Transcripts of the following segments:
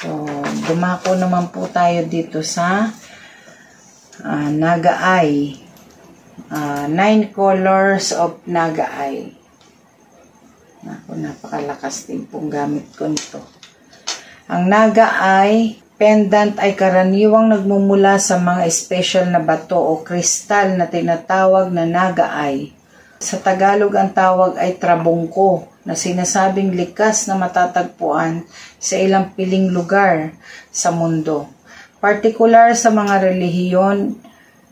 So, dumako naman po tayo dito sa Naga Eye. 9 colors of Naga Eye. Napakalakas din pong gamit ko nito. Ang Naga Eye pendant ay karaniwang nagmumula sa mga special na bato o kristal na tinatawag na Naga Eye. Sa Tagalog ang tawag ay trabungko na sinasabing likas na matatagpuan sa ilang piling lugar sa mundo. Partikular sa mga relihiyon,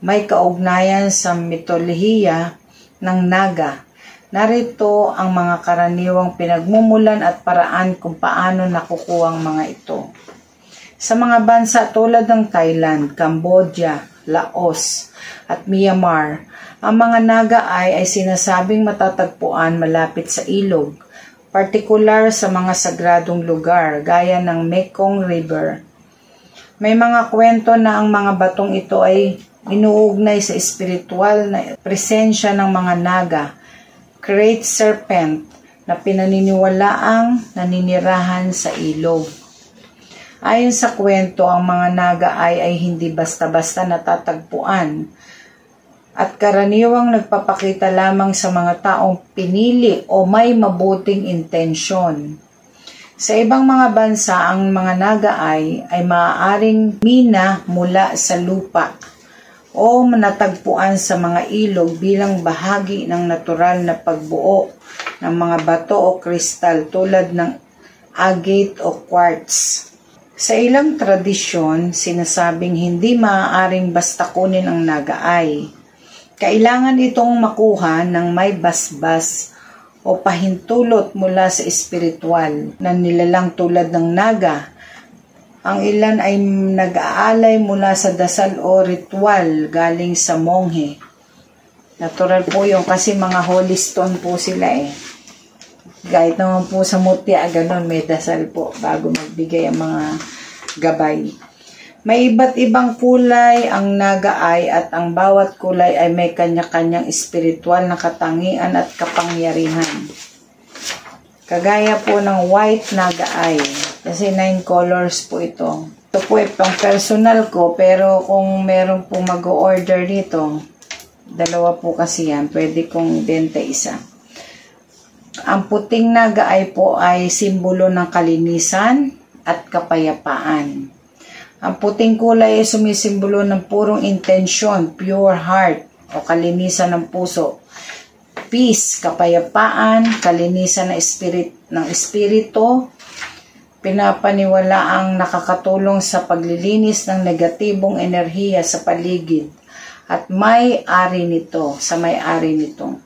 may kaugnayan sa mitolohiya ng Naga. Narito ang mga karaniwang pinagmumulan at paraan kung paano nakukuha ang mga ito. Sa mga bansa tulad ng Thailand, Cambodia, Laos, at Myanmar, ang mga Naga Eye ay sinasabing matatagpuan malapit sa ilog, partikular sa mga sagradong lugar gaya ng Mekong River. May mga kwento na ang mga batong ito ay inuugnay sa espiritual na presensya ng mga Naga, great serpent na pinaniniwalaang naninirahan sa ilog. Ayon sa kwento, ang mga Naga Eye ay hindi basta-basta natatagpuan at karaniwang nagpapakita lamang sa mga taong pinili o may mabuting intensyon. Sa ibang mga bansa, ang mga Naga Eye ay maaaring mina mula sa lupa o natagpuan sa mga ilog bilang bahagi ng natural na pagbuo ng mga bato o kristal tulad ng agate o quartz. Sa ilang tradisyon, sinasabing hindi maaaring basta kunin ang Naga Eye. Kailangan itong makuha ng may basbas o pahintulot mula sa espiritual na nilalang tulad ng naga. Ang ilan ay nag-aalay mula sa dasal o ritual galing sa monghe. Natural po yung kasi mga holy stone po sila eh. Kahit naman po sa mutya, ganun, may dasal po bago magbigay ang mga gabay. May iba't ibang kulay ang Naga Eye at ang bawat kulay ay may kanya-kanyang espiritual na katangian at kapangyarihan. Kagaya po ng white Naga Eye, kasi 9 colors po ito. Ito po ay pang personal ko, pero kung meron pong mag-order dito, dalawa po kasi yan, pwede kong benta isa. Ang puting Naga Eye po ay simbolo ng kalinisan at kapayapaan. Ang puting kulay ay sumisimbolo ng purong intensyon, pure heart o kalinisan ng puso. Peace, kapayapaan, kalinisan ng espiritu, pinapaniwalaang nakakatulong sa paglilinis ng negatibong enerhiya sa paligid at may-ari nito, sa may-ari nito.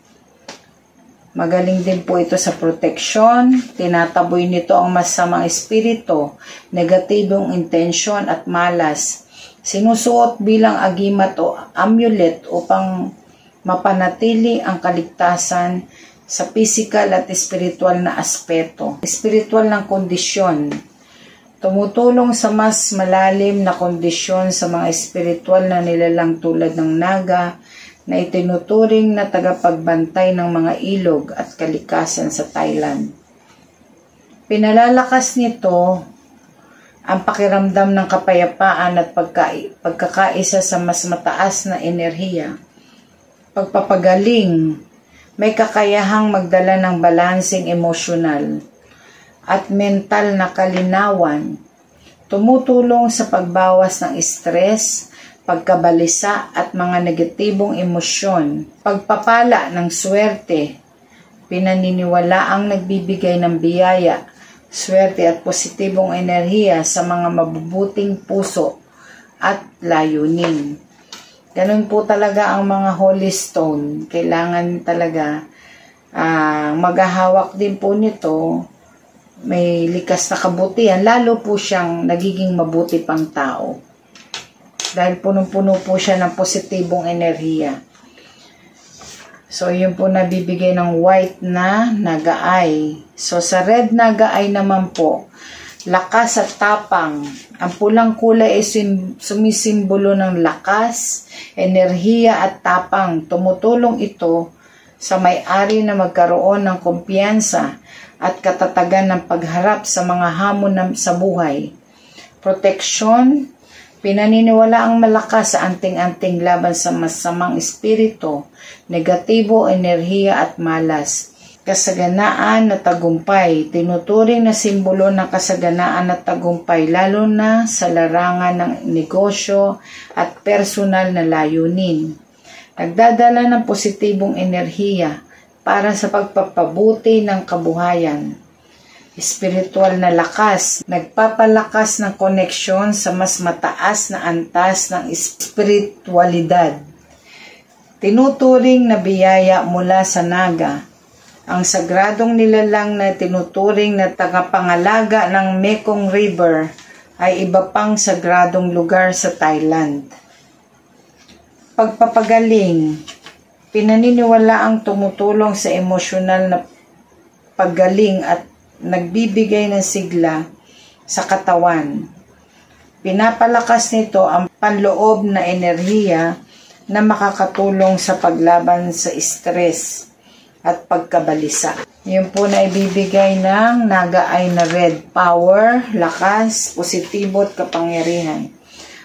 Magaling din po ito sa proteksyon, tinataboy nito ang masamang espiritu, negatibong intensyon at malas. Sinusuot bilang agimat o amulet upang mapanatili ang kaligtasan sa physical at spiritual na aspeto. Spiritual ng kondisyon. Tumutulong sa mas malalim na kondisyon sa mga spiritual na nilalang tulad ng naga, na itinuturing na tagapagbantay ng mga ilog at kalikasan sa Thailand. Pinalalakas nito ang pakiramdam ng kapayapaan at pagkakaisa sa mas mataas na enerhiya. Pagpapagaling, may kakayahang magdala ng balansing emosyonal at mental na kalinawan, tumutulong sa pagbawas ng stress, pagkabalisa at mga negatibong emosyon, pagpapala ng swerte, pinaniniwalaang nagbibigay ng biyaya, swerte at positibong enerhiya sa mga mabubuting puso at layunin. Ganun po talaga ang mga holy stone. Kailangan talaga maghahawak din po nito, may likas na kabutihan, lalo po siyang nagiging mabuti pang tao. Dahil punong-puno po siya ng positibong enerhiya. So, yun po nabibigay ng white na Naga Eye. So, sa red Naga Eye naman po, lakas at tapang. Ang pulang kulay ay sumisimbolo ng lakas, enerhiya at tapang. Tumutulong ito sa may-ari na magkaroon ng kumpiyansa at katatagan ng pagharap sa mga hamon sa buhay. Proteksyon, pinaniniwala ang malakas sa anting-anting laban sa masamang espiritu, negatibo, enerhiya at malas. Kasaganaan na tagumpay, tinuturing na simbolo ng kasaganaan at tagumpay lalo na sa larangan ng negosyo at personal na layunin. Nagdadala ng positibong enerhiya para sa pagpapabuti ng kabuhayan. Espiritual na lakas, nagpapalakas ng koneksyon sa mas mataas na antas ng espiritualidad. Tinuturing na biyaya mula sa naga. Ang sagradong nilalang na tinuturing na tagapangalaga ng Mekong River ay iba pang sagradong lugar sa Thailand. Pagpapagaling, pinaniniwala ang tumutulong sa emosyonal na paggaling at nagbibigay ng sigla sa katawan. Pinapalakas nito ang panloob na enerhiya na makakatulong sa paglaban sa stress at pagkabalisa. Yun po na ibibigay ng naga ay na red, power, lakas, positibo at kapangyarihan.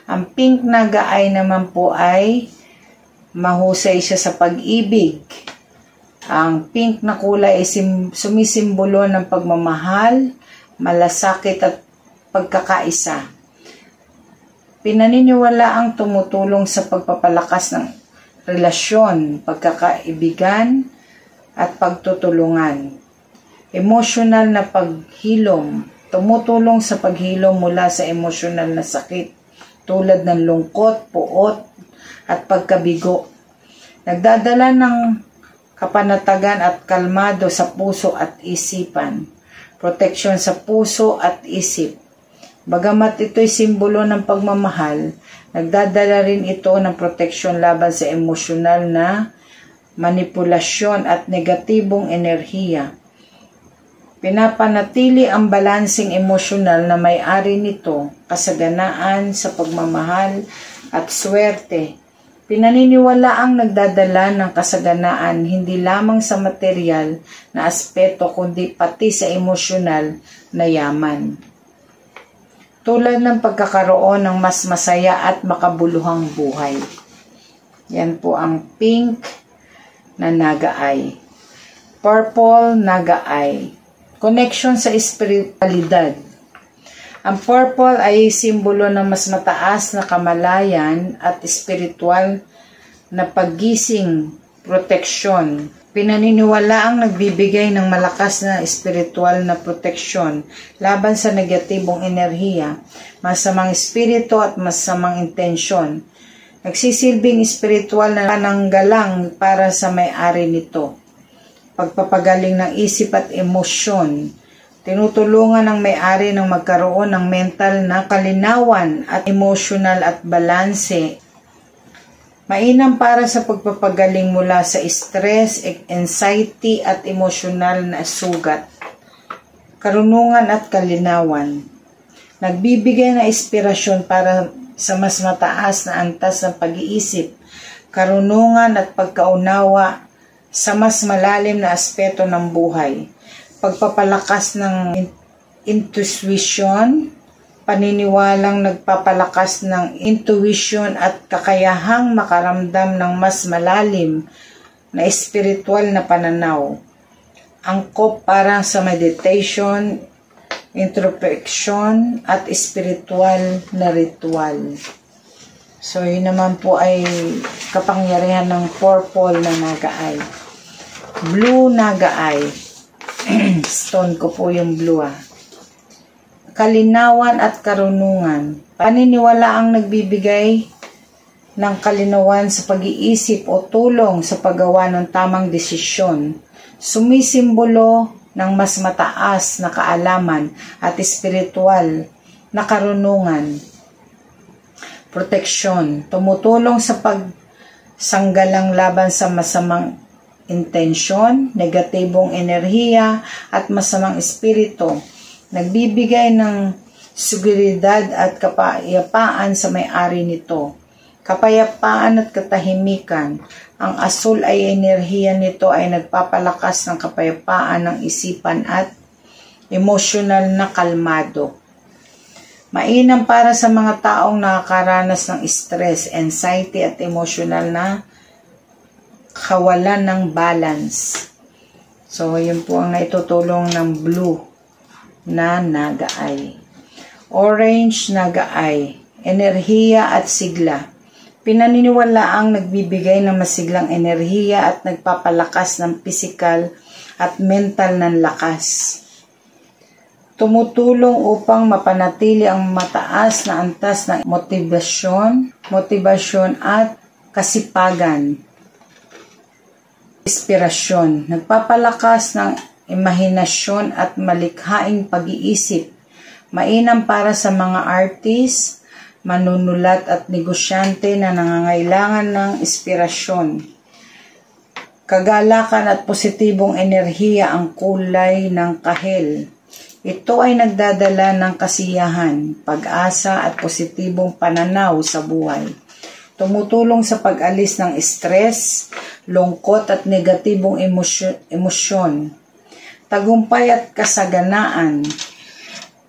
Ang pink naga ay naman po ay mahusay siya sa pag-ibig. Ang pink na kulay ay sumisimbolo ng pagmamahal, malasakit at pagkakaisa. Pinaniniwala ang tumutulong sa pagpapalakas ng relasyon, pagkakaibigan, at pagtutulungan. Emosyonal na paghilom, tumutulong sa paghilom mula sa emosyonal na sakit, tulad ng lungkot, puot, at pagkabigo. Nagdadala ng kapanatagan at kalmado sa puso at isipan. Proteksyon sa puso at isip. Bagamat ito'y simbolo ng pagmamahal, nagdadala rin ito ng proteksyon laban sa emosyonal na manipulasyon at negatibong enerhiya. Pinapanatili ang balansing emosyonal na may-ari nito, kasaganaan sa pagmamahal at swerte. Pinaniniwala ang nagdadala ng kasaganaan hindi lamang sa material na aspeto kundi pati sa emosyonal na yaman. Tulad ng pagkakaroon ng mas masaya at makabuluhang buhay. Yan po ang pink na naga-eye. Purple naga-eye. Connection sa espiritualidad. Ang purple ay simbolo ng mas mataas na kamalayan at espiritual na paggising, proteksyon. Pinaniniwala ang nagbibigay ng malakas na espiritual na proteksyon laban sa negatibong enerhiya, masamang espiritu at masamang intensyon. Nagsisilbing espiritual na pananggalang para sa may-ari nito. Pagpapagaling ng isip at emosyon. Tinutulungan ng may-ari ng magkaroon ng mental na kalinawan at emotional at balanse. Mainam para sa pagpapagaling mula sa stress, anxiety at emosyonal na sugat. Karunungan at kalinawan. Nagbibigay ng inspirasyon para sa mas mataas na antas ng pag-iisip, karunungan at pagkaunawa sa mas malalim na aspeto ng buhay. Pagpapalakas ng intuition, paniniwalang nagpapalakas ng intuition at kakayahang makaramdam ng mas malalim na espiritual na pananaw. Angkop para sa meditation, introspection at spiritual na ritual. So, yun naman po ay kapangyarihan ng purple na naga-eye. Blue naga-eye. Stone ko po yung blue Kalinawan at karunungan. Paniniwala ang nagbibigay ng kalinawan sa pag-iisip o tulong sa paggawa ng tamang desisyon. Sumisimbolo ng mas mataas na kaalaman at espiritual na karunungan. Proteksyon, tumutulong sa pagsanggalang laban sa masamang intensyon, negatibong enerhiya at masamang espiritu. Nagbibigay ng seguridad at kapayapaan sa may-ari nito. Kapayapaan at katahimikan. Ang asul ay enerhiya nito ay nagpapalakas ng kapayapaan ng isipan at emosyonal na kalmado. Mainam para sa mga taong nakakaranas ng stress, anxiety at emotional na kawalan ng balance. So, yun po ang naitutulong ng blue na Naga-Eye. Orange Naga-Eye, enerhiya at sigla. Pinaniniwalaang nagbibigay ng masiglang enerhiya at nagpapalakas ng pisikal at mental ng lakas. Tumutulong upang mapanatili ang mataas na antas ng motivasyon at kasipagan. Inspirasyon, nagpapalakas ng imahinasyon at malikhaing pag-iisip. Mainam para sa mga artist, manunulat at negosyante na nangangailangan ng inspirasyon. Kagalakan at positibong enerhiya ang kulay ng kahel. Ito ay nagdadala ng kasiyahan, pag-asa at positibong pananaw sa buhay. Tumutulong sa pag-alis ng stress, lungkot at negatibong emosyon. Tagumpay at kasaganaan.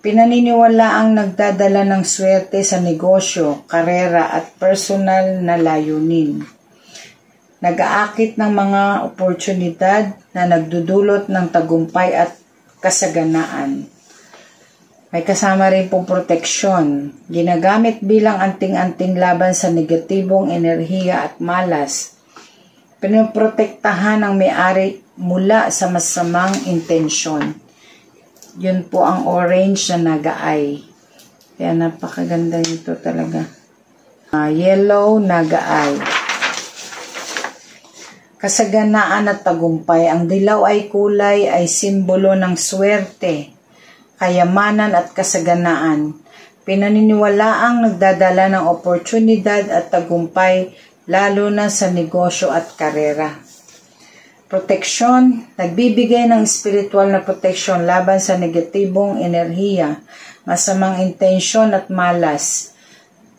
Pinaniniwalaang nagdadala ng swerte sa negosyo, karera at personal na layunin. Nag-aakit ng mga oportunidad na nagdudulot ng tagumpay at kasaganaan. May kasama rin pong proteksyon. Ginagamit bilang anting-anting laban sa negatibong enerhiya at malas. Pinoprotektahan ang may-ari mula sa masamang intensyon. Yun po ang orange na Naga-Eye. Kaya napakaganda nito talaga. Yellow Naga-Eye. Kasaganaan at tagumpay. Ang dilaw ay kulay ay simbolo ng swerte, kayamanan at kasaganaan. Pinaniniwalaang nagdadala ng oportunidad at tagumpay lalo na sa negosyo at karera. Proteksyon, nagbibigay ng espiritual na proteksyon laban sa negatibong enerhiya, masamang intensyon at malas.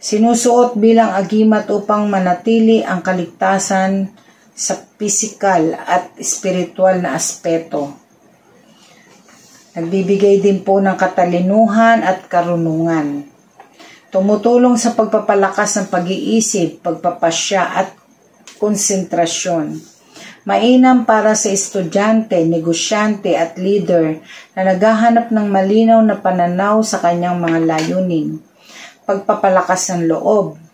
Sinusuot bilang agimat upang manatili ang kaligtasan sa pisikal at espiritual na aspeto. Nagbibigay din po ng katalinuhan at karunungan. Tumutulong sa pagpapalakas ng pag-iisip, pagpapasya at konsentrasyon. Mainam para sa estudyante, negosyante at leader na naghahanap ng malinaw na pananaw sa kanyang mga layunin. Pagpapalakas ng loob.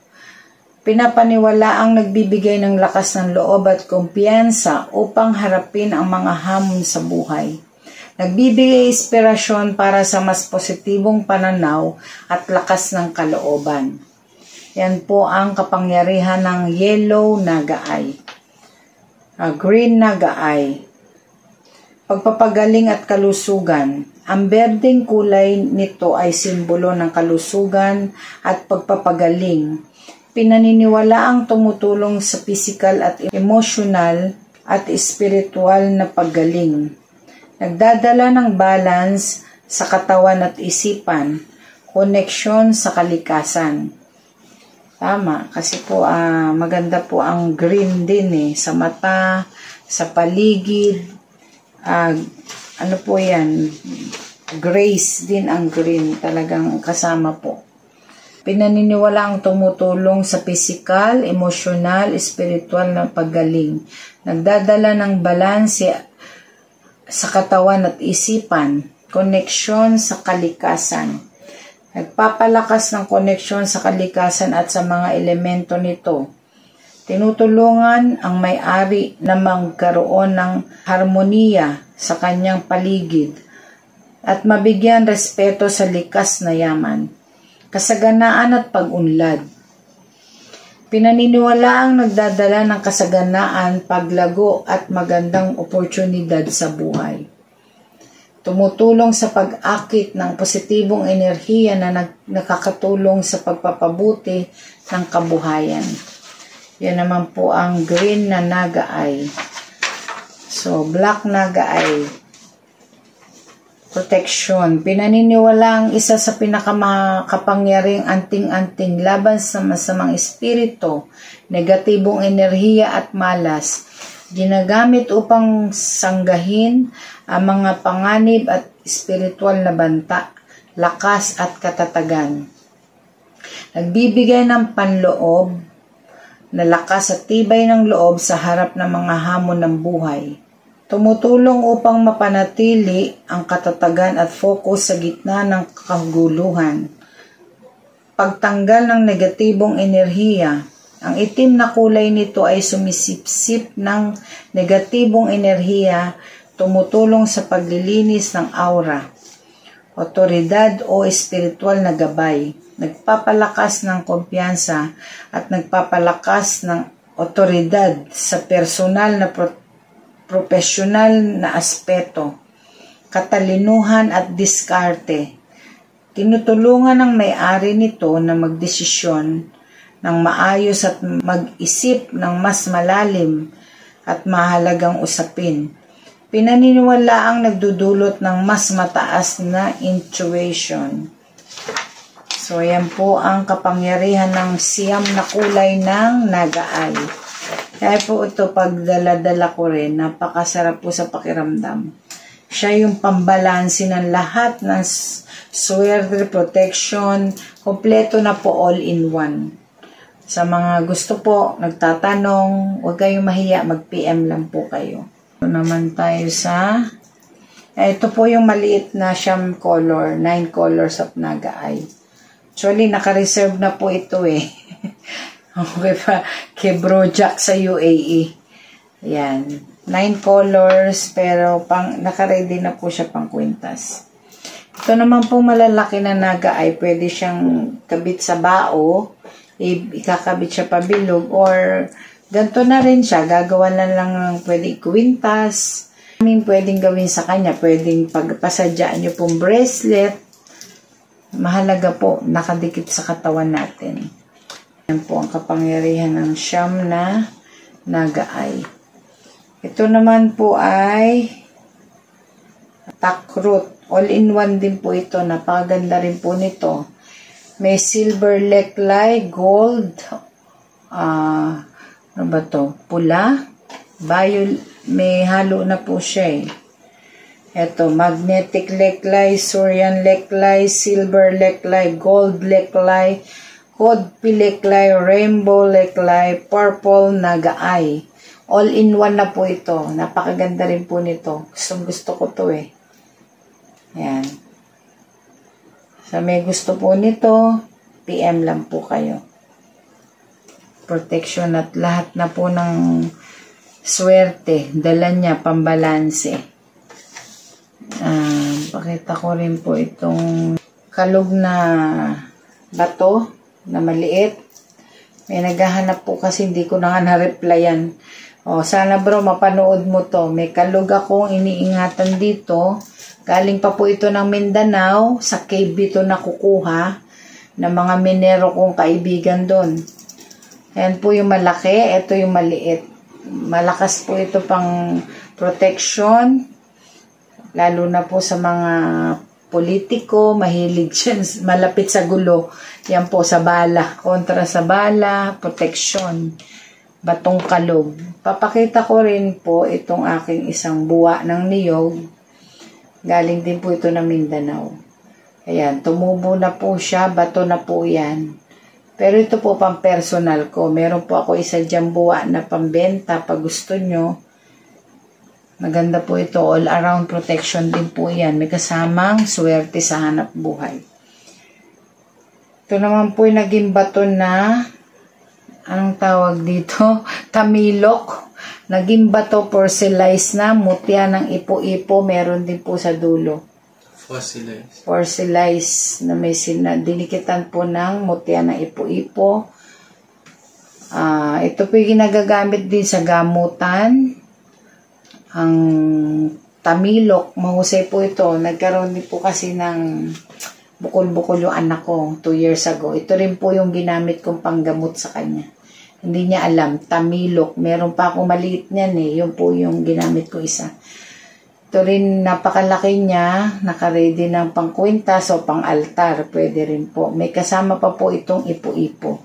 Pinapaniwalaang nagbibigay ng lakas ng loob at kumpiyansa upang harapin ang mga hamon sa buhay. Nagbibigay inspirasyon para sa mas positibong pananaw at lakas ng kalooban. Yan po ang kapangyarihan ng yellow Naga-Eye. Green Naga-Eye. Pagpapagaling at kalusugan. Ang berdeng kulay nito ay simbolo ng kalusugan at pagpapagaling. Pinaniniwalaang tumutulong sa physical at emotional at spiritual na paggaling. Nagdadala ng balance sa katawan at isipan, koneksyon sa kalikasan. Tama, kasi po maganda po ang green din sa mata, sa paligid, ano po yan, grace din ang green, talagang kasama po. Pinaniniwalaang tumutulong sa physical, emosyonal, spiritual na paggaling. Nagdadala ng balanse sa katawan at isipan, koneksyon sa kalikasan. Nagpapalakas ng koneksyon sa kalikasan at sa mga elemento nito. Tinutulungan ang may-ari na magkaroon ng harmoniya sa kanyang paligid at mabigyan respeto sa likas na yaman. Kasaganaan at pag-unlad. Pinaniniwalaang nagdadala ng kasaganaan, paglago at magandang oportunidad sa buhay. Tumutulong sa pag-akit ng positibong enerhiya na nakakatulong sa pagpapabuti ng kabuhayan. Yan naman po ang green na Naga-Eye. So, black Naga-Eye. Proteksyon. Pinaniniwalaang isa sa pinakamakapangyarihang anting-anting laban sa masamang espiritu, negatibong enerhiya at malas. Ginagamit upang sanggahin ang mga panganib at espiritual na banta. lakas at katatagan. Nagbibigay ng panloob na lakas at tibay ng loob sa harap ng mga hamon ng buhay. Tumutulong upang mapanatili ang katatagan at focus sa gitna ng kaguluhan. Pagtanggal ng negatibong enerhiya. Ang itim na kulay nito ay sumisipsip ng negatibong enerhiya, tumutulong sa paglilinis ng aura, otoridad o espiritual na gabay. Nagpapalakas ng kumpiyansa at nagpapalakas ng otoridad sa personal na profesional na aspeto, katalinuhan at diskarte. Tinutulungan ng may-ari nito na magdesisyon ng maayos at mag-isip ng mas malalim at mahalagang usapin. Pinaniniwalaang nagdudulot ng mas mataas na intuition. So, yan po ang kapangyarihan ng siyam na kulay ng Naga-Eye. Kaya po ito, pagdala-dala ko rin, napakasarap po sa pakiramdam. Siya yung pambalansi ng lahat ng swerte, protection, kompleto na po all-in-one. Sa mga gusto po, nagtatanong, huwag kayong mahiya, mag-PM lang po kayo. Ito naman tayo sa, ito po yung maliit na siyam color, 9 colors of Naga-Eye. Actually, naka-reserve na po ito eh. Okay pa, kay Bro Jack sa UAE. Yan. 9 colors, pero naka-ready na po siya pang kwintas. Ito naman po malalaki na Naga-Eye, pwede siyang kabit sa bao, ikakabit siya pabilog, or ganito na rin siya, gagawa na lang ng pwede kwintas. Pwedeng gawin sa kanya, pwedeng pagpasadyaan nyo pong bracelet. Mahalaga po, nakadikit sa katawan natin. Yan po ang kapangyarihan ng siyam na Naga-Eye. Ito naman po ay takrut. All-in-one din po ito. Napakaganda rin po nito. May silver necklace, gold, ano ba to? Pula, may halo na po siya eh. Ito, magnetic necklace, Surian necklace, silver necklace, gold necklace, Kodpi necklace, rainbow necklace, purple Naga-Eye. All-in-one na po ito. Napakaganda rin po nito. Gusto ko to eh. Yan. Sa may gusto po nito, PM lang po kayo. Protection at lahat na po ng swerte. Dala niya, pambalanse. Pakita ko rin po itong kalog na bato na maliit. May naghahanap po kasi hindi ko na nga na-replyan. Sana bro, mapanood mo to. May kalog akong iniingatan dito. Galing pa po ito ng Mindanao. Sa cave ito nakukuha ng mga minero kong kaibigan doon. Ayan po yung malaki. Ito yung maliit. Malakas po ito pang protection. Lalo na po sa mga politiko, mahilig dyan, malapit sa gulo. Yan po sa bala. Kontra sa bala, protection. Batong kalog. Papakita ko rin po itong aking isang buwa ng niyog. Galing din po ito ng Mindanao. Ayan, tumubo na po siya, bato na po yan. Pero ito po pang personal ko. Meron po ako isa dyan buwa na pambenta pag gusto nyo. Maganda po ito. All around protection din po yan. May kasamang swerte sa hanap buhay. Ito naman po yung naging bato na, anong tawag dito? Tamilok. Naging bato porcelain na, mutya ng ipo-ipo. Meron din po sa dulo. Porcelain na may dinikitan po ng mutya ng ipo-ipo. Ito po yung ginagagamit din sa gamutan. Ang tamilok, mahusay po ito. Nagkaroon din po kasi ng bukol-bukol yung anak ko 2 years ago. Ito rin po yung ginamit kong panggamot sa kanya. Hindi niya alam, tamilok. Meron pa akong maliit niyan eh. Yun po yung ginamit ko isa. Ito rin napakalaki niya. Nakaready ng pangkwintas o pang-altar. Pwede rin po. May kasama pa po itong ipo-ipo.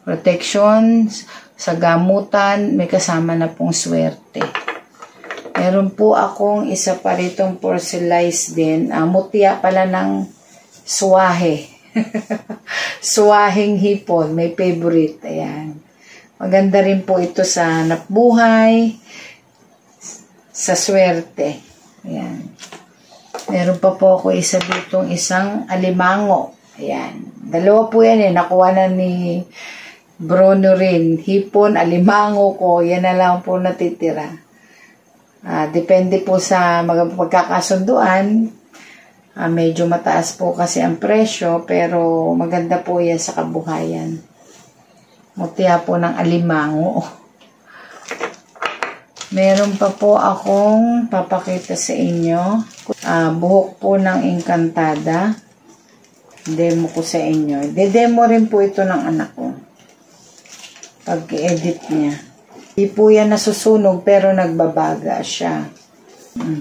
Protection sa gamutan. May kasama na pong swerte. Meron po akong isa pa ritong porcelain din. Mutya pala ng Suwahe. Suwaheng hipon. May favorite. Ayan. Maganda rin po ito sa napbuhay, sa swerte. Ayan. Meron pa po ako isa ditong isang alimango. Ayan. Dalawa po yan nakuha na ni Bruno rin. Hipon, alimango ko. Yan na lang po natitira. Depende po sa magkakasunduan. Medyo mataas po kasi ang presyo, pero maganda po yan sa kabuhayan. Mutya po ng alimango. Meron pa po akong papakita sa inyo. Buhok po ng Encantada. Demo ko sa inyo. Demo rin po ito ng anak ko. Pag-edit niya. Hindi po yan nasusunog pero nagbabaga siya.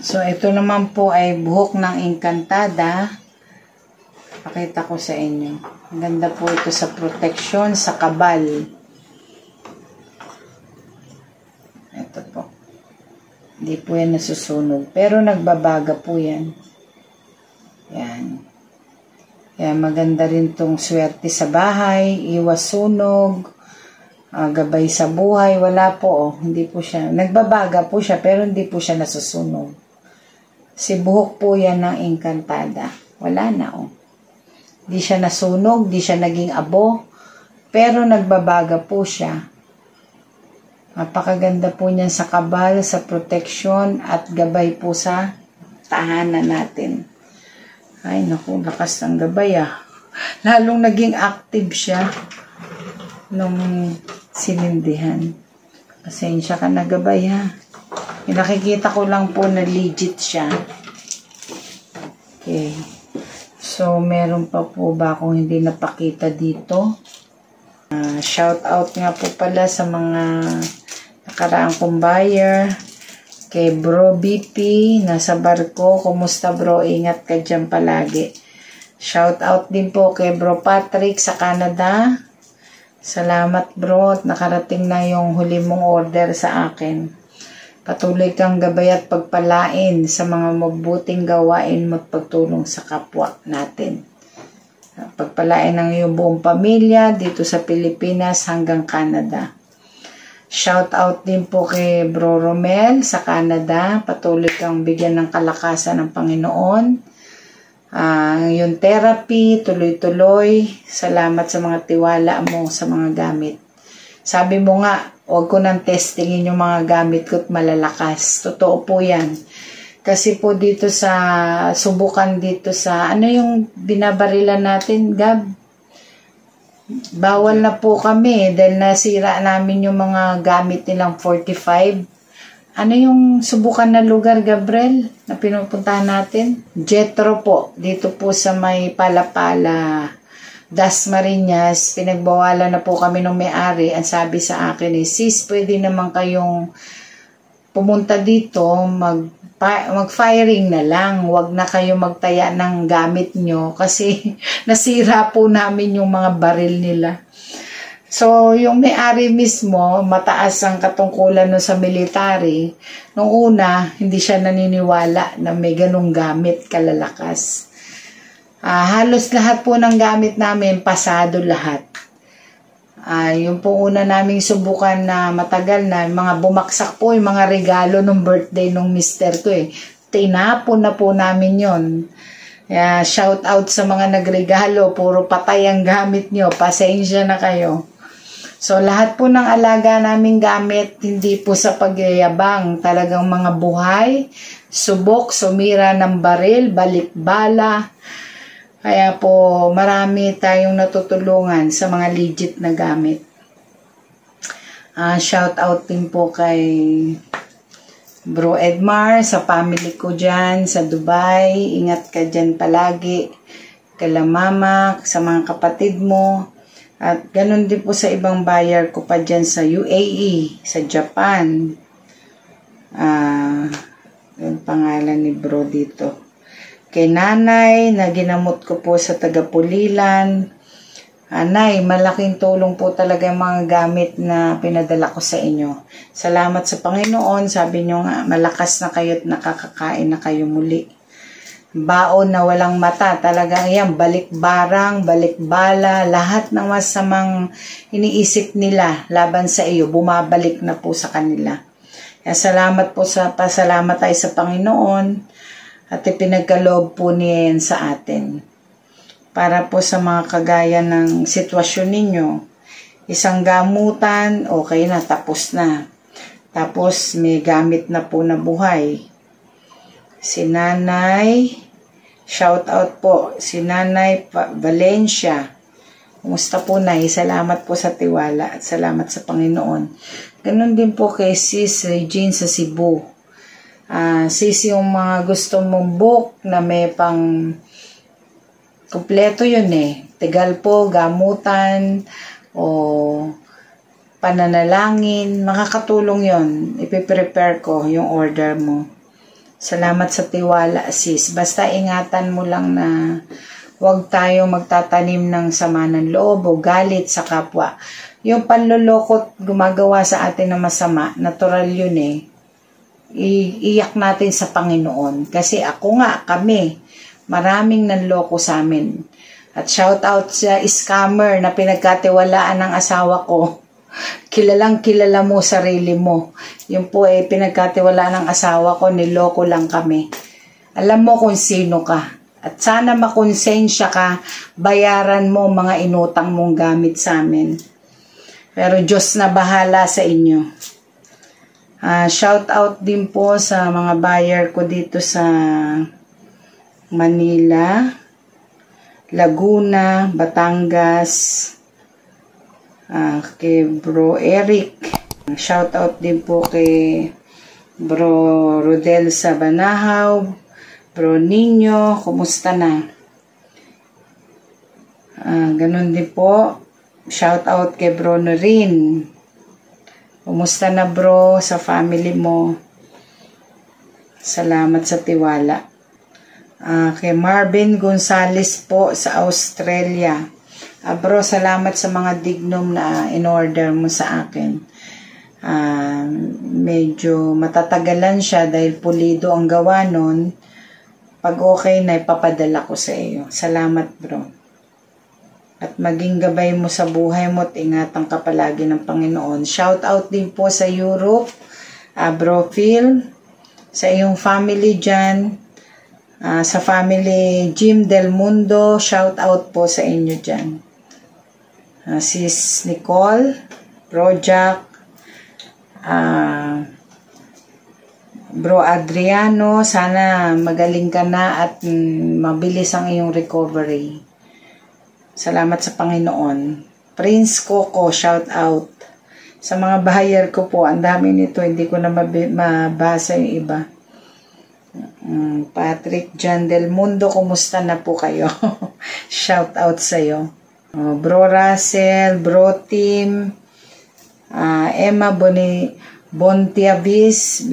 So, ito naman po ay buhok ng Encantada. Pakita ko sa inyo. Ganda po ito sa protection, sa kabal. Ito po. Hindi po yan nasusunog. Pero nagbabaga po yan. Yan. Kaya maganda rin tong swerte sa bahay, iwas sunog, gabay sa buhay, wala po, hindi po siya, nagbabaga po siya, pero hindi po siya nasusunog. Si buhok po yan ng Encantada. Wala na, Hindi siya nasunog, hindi siya naging abo, pero nagbabaga po siya. Napakaganda po niyan sa kabal, sa protection, at gabay po sa tahanan natin. Ay, naku, lakas ng gabay, Lalong naging active siya nung sinindihan. Pasensya ka na gabay, Nakikita ko lang po na legit siya. Okay. So, meron pa po ba akong hindi napakita dito? Shout out nga po pala sa mga nakaraang kong buyer. Kay Bro BP, nasa barko. Kumusta bro? Ingat ka dyan palagi. Shout out din po kay Bro Patrick sa Canada. Salamat bro at nakarating na yung huli mong order sa akin. Patuloy kang gabay at pagpalain sa mga mabuting gawain mo at pagtulong sa kapwa natin. Pagpalain ng iyong buong pamilya dito sa Pilipinas hanggang Canada. Shout out din po kay Bro Romel sa Canada. Patuloy kang bigyan ng kalakasan ng Panginoon. Yung therapy, tuloy-tuloy. Salamat sa mga tiwala mo sa mga gamit. Sabi mo nga, huwag ko nang testingin yung mga gamit ko at malalakas. Totoo po yan. Kasi po dito sa, subukan dito sa, ano yung binabarilan natin, Gab? Bawal na po kami dahil nasira namin yung mga gamit nilang 45. Ano yung subukan na lugar, Gabriel, na pinupuntahan natin? Jetro po. Dito po sa may Palapala, Dasmariñas. Pinagbawalan na po kami ng may-ari. Ang sabi sa akin sis, pwede naman kayong pumunta dito, mag-firing na lang. Huwag na kayo magtaya ng gamit nyo kasi nasira po namin yung mga baril nila. So, yung may-ari mismo, mataas ang katungkulan no sa military. Nung una, hindi siya naniniwala na may ganong gamit kalalakas. Halos lahat po ng gamit namin, pasado lahat. Yung po una naming subukan na matagal na, mga bumaksak po, yung mga regalo nung birthday nung mister ko Tinapon na po namin yon. Shout out sa mga nagregalo, puro patay ang gamit nyo, pasensya na kayo. So, lahat po ng alaga naming gamit, hindi po sa pagyayabang, talagang mga buhay, subok, sumira ng baril, balikbala. Kaya po, marami tayong natutulungan sa mga legit na gamit. Shout out din po kay Bro Edmar, sa family ko dyan, sa Dubai. Ingat ka dyan palagi. Kala mama, sa mga kapatid mo. At ganun din po sa ibang buyer ko pa dyan sa UAE, sa Japan. Yung pangalan ni bro dito. Kay nanay, na ginamot ko po sa Tagapulilan. Nay, malaking tulong po talaga yung mga gamit na pinadala ko sa inyo. Salamat sa Panginoon. Sabi nyo nga, malakas na kayo at nakakakain na kayo muli. baon na walang mata. Talagang yan, balikbarang, balikbala, lahat ng masamang iniisip nila laban sa iyo, bumabalik na po sa kanila. Kaya pasalamat tayo sa Panginoon at ipinagkaloob po niya yan sa atin. Para po sa mga kagaya ng sitwasyon ninyo, isang gamutan, okay na, tapos na. Tapos may gamit na po na buhay. Si Nanay, shout out po, si Nanay Valencia. Kumusta po, Nay? Salamat po sa tiwala at salamat sa Panginoon. Ganun din po kay Sis Regine sa Cebu. Sis, yung mga gusto mong book na may pang kumpleto yun Tigal po, gamutan, o pananalangin, makakatulong yon. Ipiprepare ko yung order mo. Salamat sa tiwala, sis. Basta ingatan mo lang na huwag tayo magtatanim ng sama ng loob o galit sa kapwa. Yung panlolokot gumagawa sa atin ng masama, natural yun Iiyak natin sa Panginoon. Kasi kami, maraming nanloko sa amin. At shout out sa scammer na pinagkatiwalaan ng asawa ko. Kilalang kilala mo sarili mo. Yun po pinagkatiwalaan ng asawa ko, niloko lang kami. Alam mo kung sino ka. At sana makonsensya ka, bayaran mo mga inutang mong gamit sa amin. Pero Diyos na bahala sa inyo. Shout out din po sa mga buyer ko dito sa Manila, Laguna, Batangas, kay Bro Eric. Shout out din po kay Bro Rodel sa Banahaw, Bro Nino, kumusta na? Ganun din po. Shout out kay Bro Norin. Kumusta na bro sa family mo? Salamat sa tiwala. Kay Marvin Gonzales po sa Australia. Bro, salamat sa mga dignum na in-order mo sa akin. Medyo matatagalan siya dahil pulido ang gawa nun. Pag okay na, ipapadala ko sa iyo. Salamat bro. At maging gabay mo sa buhay mo at ingatan ka palagi ng Panginoon. Shout out din po sa Europe, Bro Phil, sa iyong family dyan, sa family Jim Del Mundo, shout out po sa inyo dyan. Sis Nicole, Bro Jack, Bro Adriano, sana magaling ka na at mabilis ang iyong recovery. Salamat sa Panginoon. Prince Coco, shout out. Sa mga buyer ko po, ang dami nito, hindi ko na mabasa yung iba. Patrick John Del Mundo, kumusta na po kayo? Shout out sa'yo. Bro Russell, Bro Tim, Emma Bontiavis,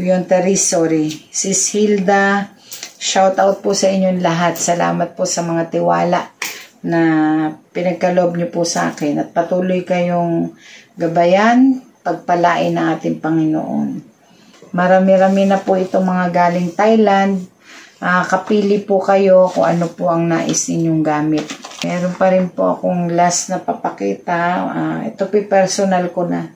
Sis Hilda, shout out po sa inyong lahat. Salamat po sa mga tiwala na pinagkaloob niyo po sa akin at patuloy kayong gabayan, pagpalain ng ating Panginoon. Marami-rami na po itong mga galing Thailand. Kapili po kayo kung ano po ang nais ninyong gamit. Meron pa rin po akong last na papakita. Ito po personal ko na.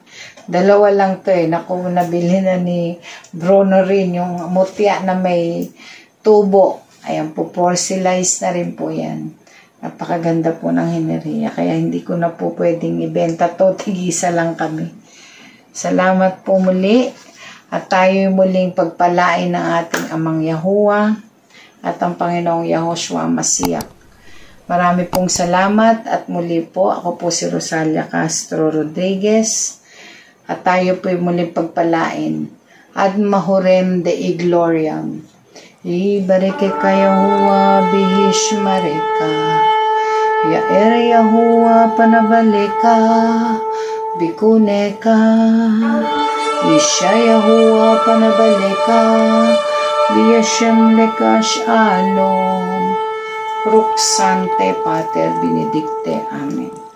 Dalawa lang to Naku, nabili na ni Bruno rin yung mutya na may tubo. Ayan po, porcelain na rin po yan. Napakaganda po ng hineriya. Kaya hindi ko na po pwedeng ibenta to. Tigisa lang kami. Salamat po muli. At tayo muling pagpalain ng ating Amang Yahuwah at ang Panginoong Yahoshua Masiyak. Marami pong salamat at muli po. Ako po si Rosalia Castro Rodriguez. At tayo po muling pagpalain. Ad mahorem de igloriam. Ibareke ka Yahuwah bihishmareka. Yaer Yahuwah panabaleka, bikuneka. Isha Yahuwah panabaleka, biyashem lekash alom. Ruksante Pater Benedicte. Amen.